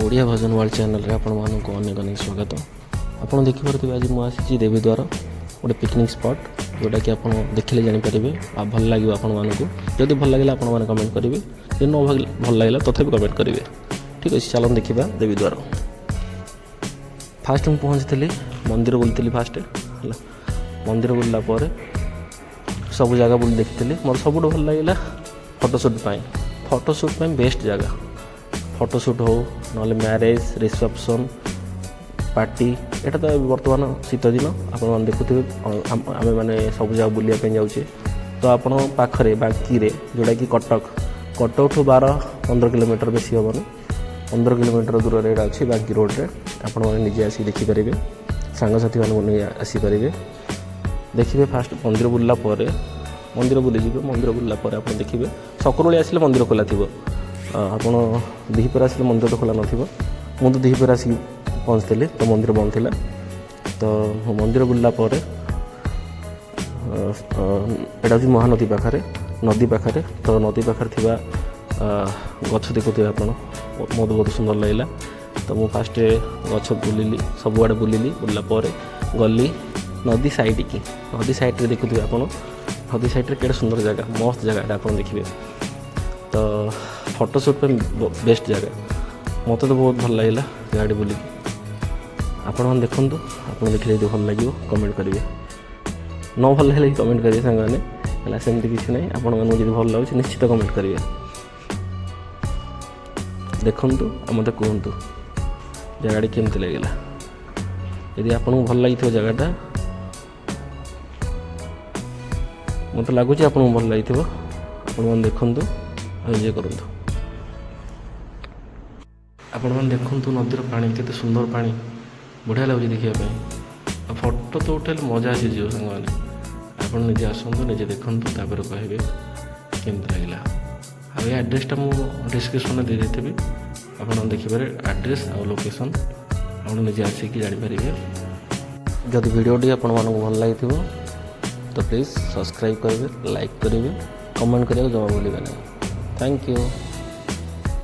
ओडिया भजन world channel रे आपण मानक अनेक अनेक स्वागत। आपण देखि परथिबे आज मु आसी देवीद्वार गोटे पिकनिक स्पॉट जोटा कि आपण देखिले जानि परिबे आ भल लागियो आपण मानकु। जदि भल लागिला आपण माने कमेंट करिवे, जे न भल लागिला तथापि कमेंट करिवे। ठीक अछि, चलन देखिबा देवीद्वार। फास्ट मु पहुंचथिली मंदिर बुलथिली फास्ट हला। मंदिर बुलला परे सब जगह बुल देखिथिली। मोर सबुठ भल लागिला फोटोशूट पई बेस्ट जगह। फोटोशूट हो ना मैरेज रिसेप्शन पार्टी एटा तो बर्तमान शीत दिन आप देखुए आम मैंने सब जगह बुलाप जाऊे। तो आपण पाखरे बाकी जोटा कि कटक ठू 12-15 किलोमीटर बेसी हेनी 15 किलोमीटर दूर यहाँ अच्छी बांकी रोड रे आपण मैंने निजे आसी देखिपारे सांगसाथी मानी आसीपारे देखिए। फास्ट मंदिर बुलला मंदिर बुलीजे मंदिर बुलला आप देखिए सकरोली आसिले मंदिर खोला थी ଆପଣ दिहीपर आसिले मंदिर तो खोला नथिबो। मु तो दिहीपर आसी पहुँचली तो मंदिर बंद थिला। तो मंदिर बुलला परे एटा हूँ महानदी पाखरे नदी पाखरे। तो नदी पाखरे थिबा गछ देखुथिबे आपण मत बहुत सुंदर लगिला। तो मु फास्ट गछ बुलिली सबुआड़े बुलला परे गली नदी साइड की नदी साइड रे देखुथिबे आपण नदी साइड रे केडा सुंदर जगह मस्त जगह आपण देखिबे। तो फोटोशूट पे बेस्ट जगह मत तो बहुत भल लगे गाड़ी बुल आपण देखु आप देखिए जो भल लगे कमेंट करेंगे न भल लगे कमेंट करेंगे सांग मैंने सेमती किसी ना आपण जो भल लगे निश्चित कमेंट करेंगे। देखु मत कहतु जगह केमती लगे यदि आपको भल लगी जगहटा मत लगुच आपको भल लगी आप देखु एंजॉय करूँ। आपण मैंने देखु नदीर पानी केते सुंदर पानी बढ़िया लगे देखापी। फोटो तो उठेले मजा आसी जीव सांग मैंने आप निजे आसतु निजे देखु तापर कहे केमती लगे। आ एड्रेसटा मुझे डिस्क्रिप्शन दे देती आप देखिपारे एड्रेस आ लोकेशन आप निजे आसिक जापर। जदि वीडियोटी आपण मानक भल लगी तो प्लीज़ सब्सक्राइब करेंगे लाइक करेंगे कमेंट करेंगे जमा भूलें नहीं। Thank you.